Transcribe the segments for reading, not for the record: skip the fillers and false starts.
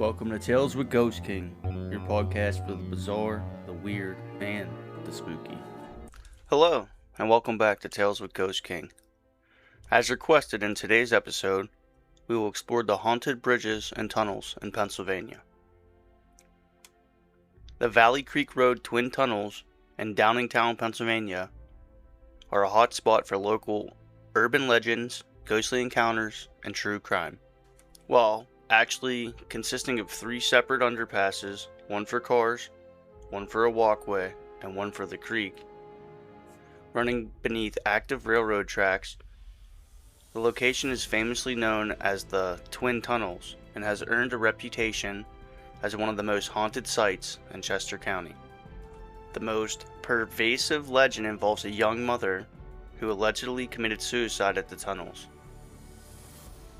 Welcome to Tales with Ghost King, your podcast for the bizarre, the weird, and the spooky. Hello, and welcome back to Tales with Ghost King. As requested in today's episode, we will explore the haunted bridges and tunnels in Pennsylvania. The Valley Creek Road Twin Tunnels in Downingtown, Pennsylvania are a hot spot for local urban legends, ghostly encounters, and true crime. While actually consisting of 3 separate underpasses, one for cars, one for a walkway, and one for the creek, running beneath active railroad tracks, the location is famously known as the Twin Tunnels and has earned a reputation as one of the most haunted sites in Chester County. The most pervasive legend involves a young mother who allegedly committed suicide at the tunnels.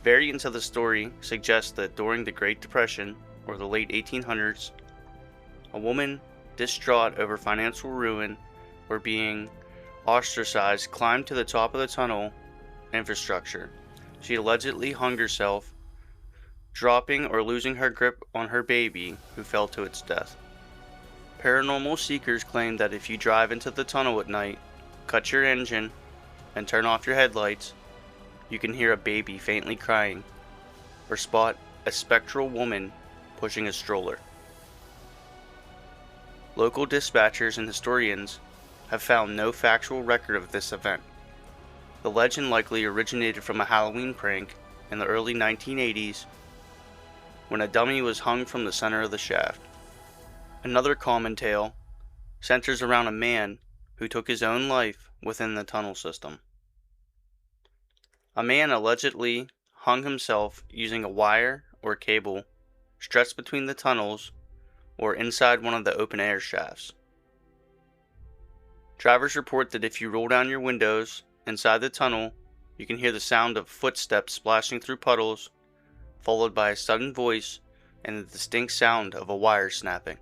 Variants of the story suggest that during the Great Depression, or the late 1800s, a woman distraught over financial ruin or being ostracized climbed to the top of the tunnel infrastructure. She allegedly hung herself, dropping or losing her grip on her baby, who fell to its death. Paranormal seekers claim that if you drive into the tunnel at night, cut your engine, and turn off your headlights, you can hear a baby faintly crying, or spot a spectral woman pushing a stroller. Local dispatchers and historians have found no factual record of this event. The legend likely originated from a Halloween prank in the early 1980s when a dummy was hung from the center of the shaft. Another common tale centers around a man who took his own life within the tunnel system. A man allegedly hung himself using a wire or cable stretched between the tunnels or inside one of the open air shafts. Drivers report that if you roll down your windows inside the tunnel, you can hear the sound of footsteps splashing through puddles, followed by a sudden voice and the distinct sound of a wire snapping.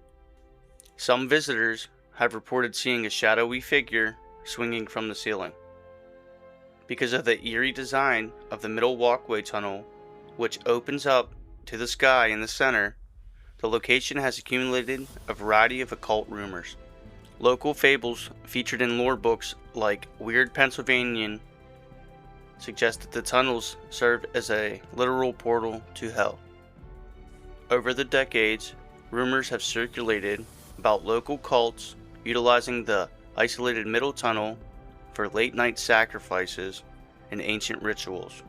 Some visitors have reported seeing a shadowy figure swinging from the ceiling. Because of the eerie design of the middle walkway tunnel, which opens up to the sky in the center, the location has accumulated a variety of occult rumors. Local fables featured in lore books like Weird Pennsylvanian suggest that the tunnels serve as a literal portal to hell. Over the decades, rumors have circulated about local cults utilizing the isolated middle tunnel for late-night sacrifices and ancient rituals,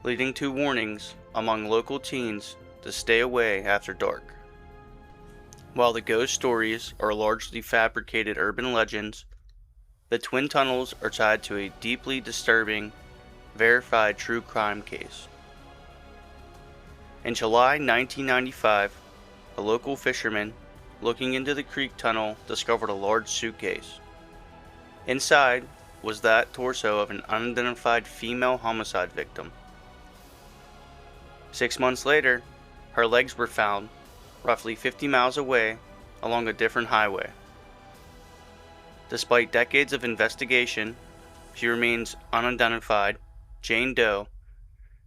leading to warnings among local teens to stay away after dark. While the ghost stories are largely fabricated urban legends, the Twin Tunnels are tied to a deeply disturbing, verified true crime case. In July 1995, a local fisherman looking into the creek tunnel discovered a large suitcase. Inside was that torso of an unidentified female homicide victim. 6 months later, her legs were found roughly 50 miles away along a different highway. Despite decades of investigation, she remains unidentified, Jane Doe,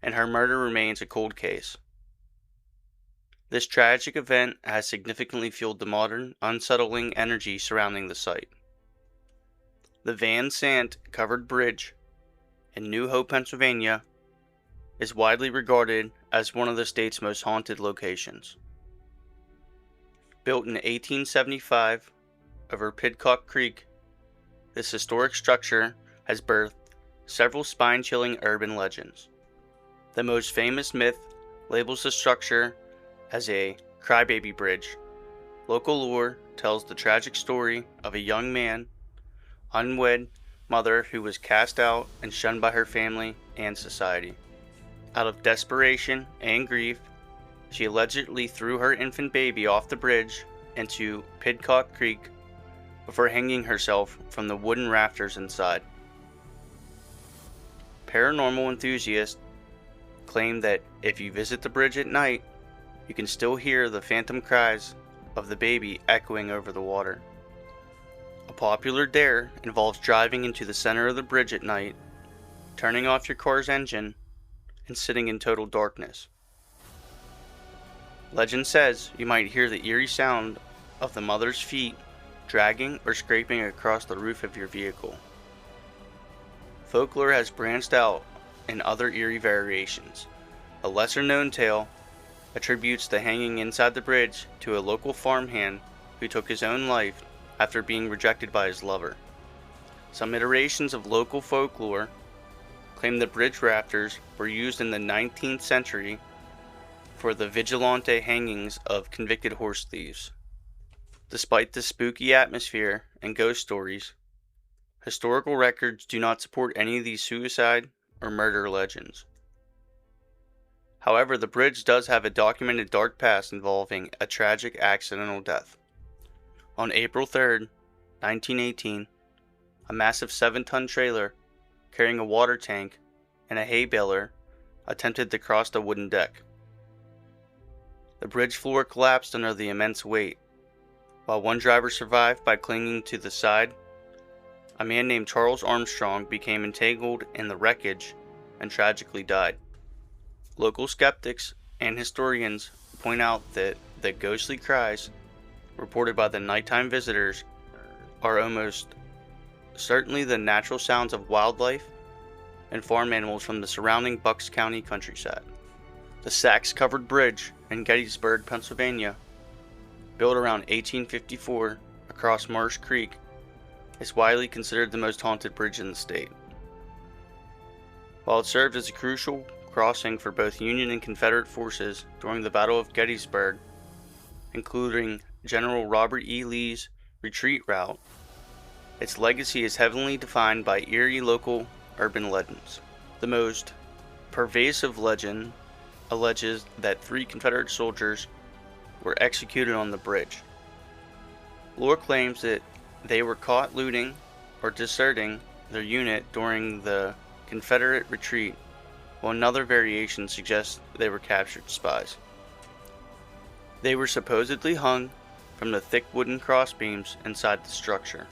and her murder remains a cold case. This tragic event has significantly fueled the modern, unsettling energy surrounding the site. The Van Sant Covered Bridge in New Hope, Pennsylvania, is widely regarded as one of the state's most haunted locations. Built in 1875 over Pidcock Creek, this historic structure has birthed several spine-chilling urban legends. The most famous myth labels the structure as a crybaby bridge. Local lore tells the tragic story of a young man, unwed mother who was cast out and shunned by her family and society. Out of desperation and grief, she allegedly threw her infant baby off the bridge into Pidcock Creek before hanging herself from the wooden rafters inside. Paranormal enthusiasts claim that if you visit the bridge at night, you can still hear the phantom cries of the baby echoing over the water. A popular dare involves driving into the center of the bridge at night, turning off your car's engine, and sitting in total darkness. Legend says you might hear the eerie sound of the mother's feet dragging or scraping across the roof of your vehicle. Folklore has branched out in other eerie variations. A lesser-known tale attributes the hanging inside the bridge to a local farmhand who took his own life after being rejected by his lover. Some iterations of local folklore claim the bridge rafters were used in the 19th century for the vigilante hangings of convicted horse thieves. Despite the spooky atmosphere and ghost stories, historical records do not support any of these suicide or murder legends. However, the bridge does have a documented dark past involving a tragic accidental death. On April 3rd, 1918, a massive 7-ton trailer carrying a water tank and a hay baler attempted to cross the wooden deck. The bridge floor collapsed under the immense weight. While one driver survived by clinging to the side, a man named Charles Armstrong became entangled in the wreckage and tragically died. Local skeptics and historians point out that the ghostly cries reported by the nighttime visitors are almost certainly the natural sounds of wildlife and farm animals from the surrounding Bucks County countryside. The Sacks-covered bridge in Gettysburg, Pennsylvania, built around 1854 across Marsh Creek, is widely considered the most haunted bridge in the state. While it served as a crucial crossing for both Union and Confederate forces during the Battle of Gettysburg, including General Robert E. Lee's retreat route, its legacy is heavily defined by eerie local urban legends. The most pervasive legend alleges that 3 Confederate soldiers were executed on the bridge. Lore claims that they were caught looting or deserting their unit during the Confederate retreat, while another variation suggests they were captured spies. They were supposedly hung from the thick wooden crossbeams inside the structure.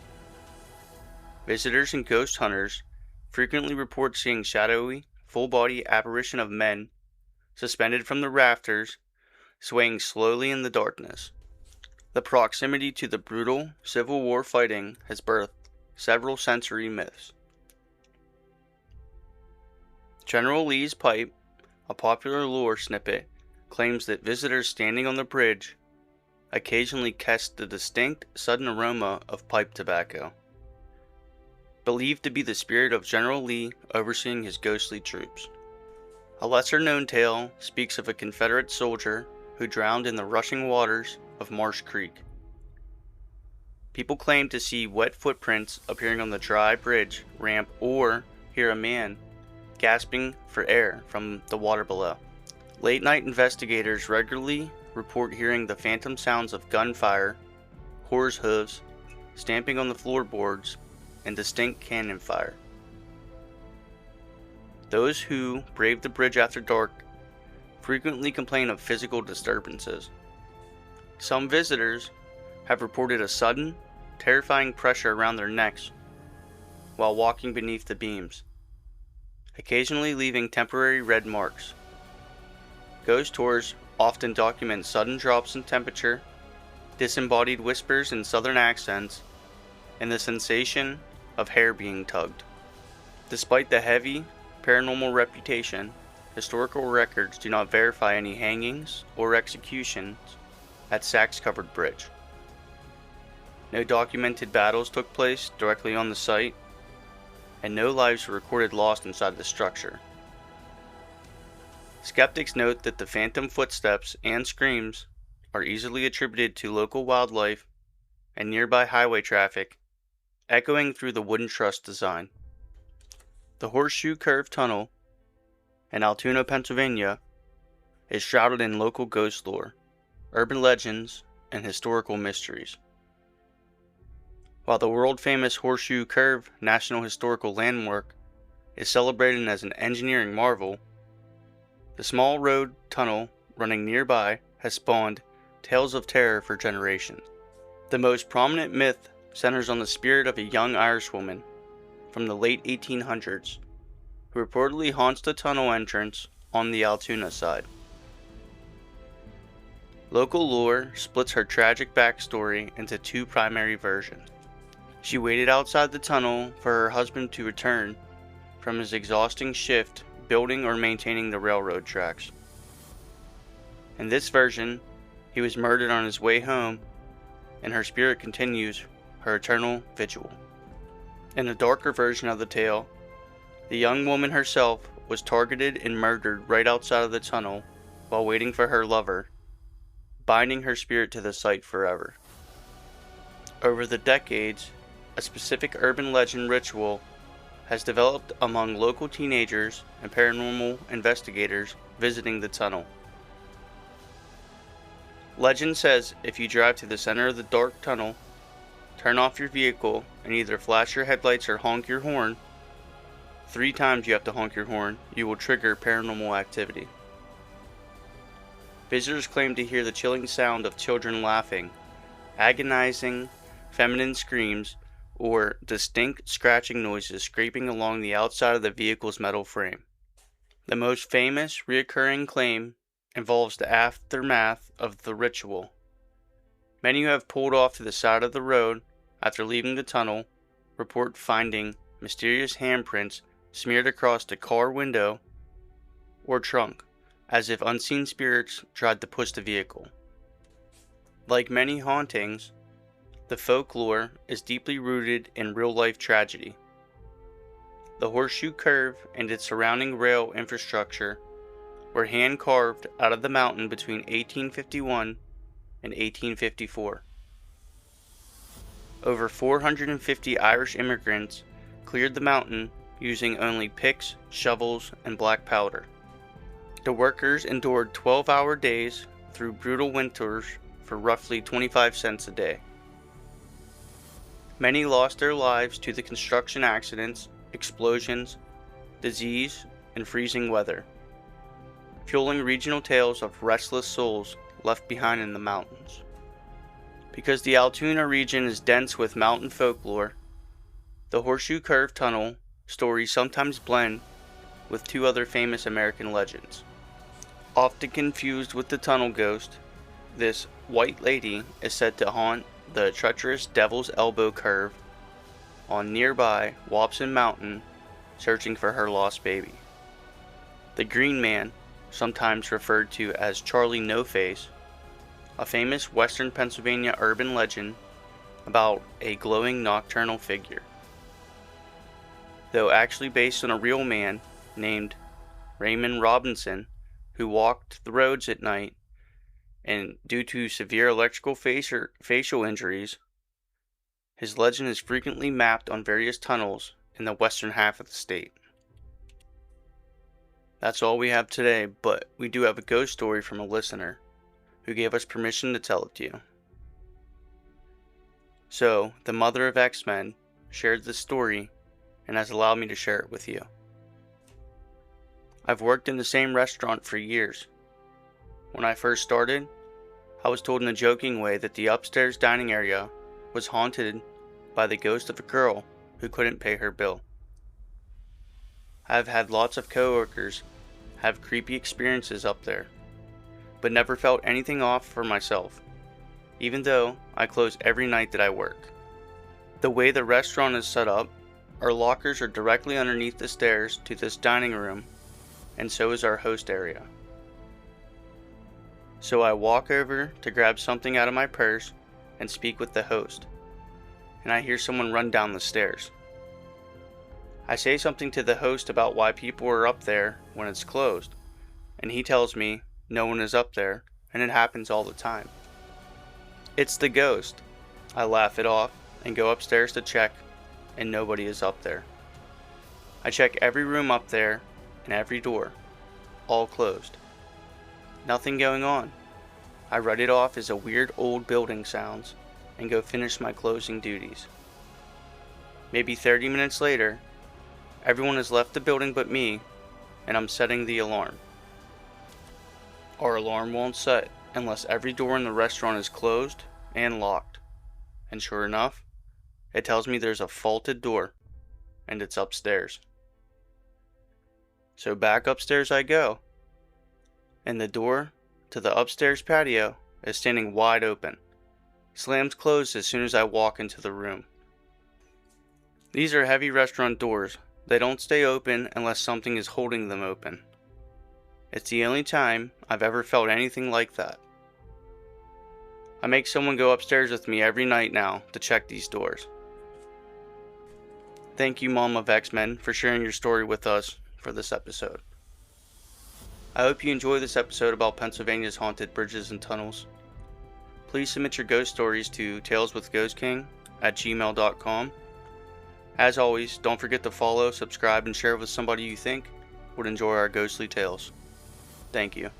Visitors and ghost hunters frequently report seeing shadowy, full-body apparition of men suspended from the rafters, swaying slowly in the darkness. The proximity to the brutal Civil War fighting has birthed several sensory myths. General Lee's pipe, a popular lore snippet, claims that visitors standing on the bridge occasionally catch the distinct, sudden aroma of pipe tobacco, believed to be the spirit of General Lee overseeing his ghostly troops. A lesser-known tale speaks of a Confederate soldier who drowned in the rushing waters of Marsh Creek. People claim to see wet footprints appearing on the dry bridge ramp or hear a man gasping for air from the water below. Late-night investigators regularly report hearing the phantom sounds of gunfire, horse hooves, stamping on the floorboards, and distinct cannon fire. Those who brave the bridge after dark frequently complain of physical disturbances. Some visitors have reported a sudden, terrifying pressure around their necks while walking beneath the beams, occasionally leaving temporary red marks. Ghost tours often document sudden drops in temperature, disembodied whispers in southern accents, and the sensation of hair being tugged. Despite the heavy paranormal reputation, historical records do not verify any hangings or executions at Sacks-covered bridge. No documented battles took place directly on the site, and no lives were recorded lost inside the structure. Skeptics note that the phantom footsteps and screams are easily attributed to local wildlife and nearby highway traffic, echoing through the wooden truss design. The Horseshoe Curve Tunnel in Altoona, Pennsylvania, is shrouded in local ghost lore, urban legends, and historical mysteries. While the world-famous Horseshoe Curve National Historical Landmark is celebrated as an engineering marvel, the small road tunnel running nearby has spawned tales of terror for generations. The most prominent myth centers on the spirit of a young Irishwoman from the late 1800s who reportedly haunts the tunnel entrance on the Altoona side. Local lore splits her tragic backstory into two primary versions. She waited outside the tunnel for her husband to return from his exhausting shift building or maintaining the railroad tracks. In this version, he was murdered on his way home, and her spirit continues her eternal vigil. In the darker version of the tale, the young woman herself was targeted and murdered right outside of the tunnel while waiting for her lover, binding her spirit to the site forever. Over the decades, a specific urban legend ritual has developed among local teenagers and paranormal investigators visiting the tunnel. Legend says if you drive to the center of the dark tunnel, turn off your vehicle, and either flash your headlights or honk your horn, 3 times you have to honk your horn, you will trigger paranormal activity. Visitors claim to hear the chilling sound of children laughing, agonizing feminine screams, or distinct scratching noises scraping along the outside of the vehicle's metal frame. The most famous recurring claim involves the aftermath of the ritual. Many who have pulled off to the side of the road after leaving the tunnel report finding mysterious handprints smeared across the car window or trunk, as if unseen spirits tried to push the vehicle. Like many hauntings, the folklore is deeply rooted in real-life tragedy. The horseshoe curve and its surrounding rail infrastructure were hand-carved out of the mountain between 1851 and 1854. Over 450 Irish immigrants cleared the mountain using only picks, shovels, and black powder. The workers endured 12-hour days through brutal winters for roughly 25 cents a day. Many lost their lives to the construction accidents, explosions, disease, and freezing weather, fueling regional tales of restless souls left behind in the mountains. Because the Altoona region is dense with mountain folklore, the Horseshoe Curve Tunnel stories sometimes blend with 2 other famous American legends. Often confused with the tunnel ghost, this white lady is said to haunt the treacherous Devil's Elbow Curve on nearby Wapson Mountain, searching for her lost baby. The Green Man, sometimes referred to as Charlie No Face, a famous western Pennsylvania urban legend about a glowing nocturnal figure. Though actually based on a real man named Raymond Robinson, who walked the roads at night, and due to severe electrical facial injuries, his legend is frequently mapped on various tunnels in the western half of the state. That's all we have today, but we do have a ghost story from a listener who gave us permission to tell it to you. So, the mother of X-Men shared this story and has allowed me to share it with you. I've worked in the same restaurant for years. When I first started, I was told in a joking way that the upstairs dining area was haunted by the ghost of a girl who couldn't pay her bill. I've had lots of coworkers have creepy experiences up there, but never felt anything off for myself, even though I close every night that I work. The way the restaurant is set up, our lockers are directly underneath the stairs to this dining room, and so is our host area. So I walk over to grab something out of my purse and speak with the host, and I hear someone run down the stairs. I say something to the host about why people are up there when it's closed, and he tells me no one is up there, and it happens all the time. It's the ghost. I laugh it off and go upstairs to check, and nobody is up there. I check every room up there and every door, all closed. Nothing going on. I write it off as a weird old building sounds and go finish my closing duties. Maybe 30 minutes later, everyone has left the building but me, and I'm setting the alarm. Our alarm won't set unless every door in the restaurant is closed and locked, and sure enough, it tells me there's a faulted door, and it's upstairs. So back upstairs I go, and the door to the upstairs patio is standing wide open. Slams closed as soon as I walk into the room. These are heavy restaurant doors. They don't stay open unless something is holding them open. It's the only time I've ever felt anything like that. I make someone go upstairs with me every night now to check these doors. Thank you, Mom of X-Men, for sharing your story with us for this episode. I hope you enjoy this episode about Pennsylvania's haunted bridges and tunnels. Please submit your ghost stories to taleswithghostking@gmail.com. As always, don't forget to follow, subscribe, and share with somebody you think would enjoy our ghostly tales. Thank you.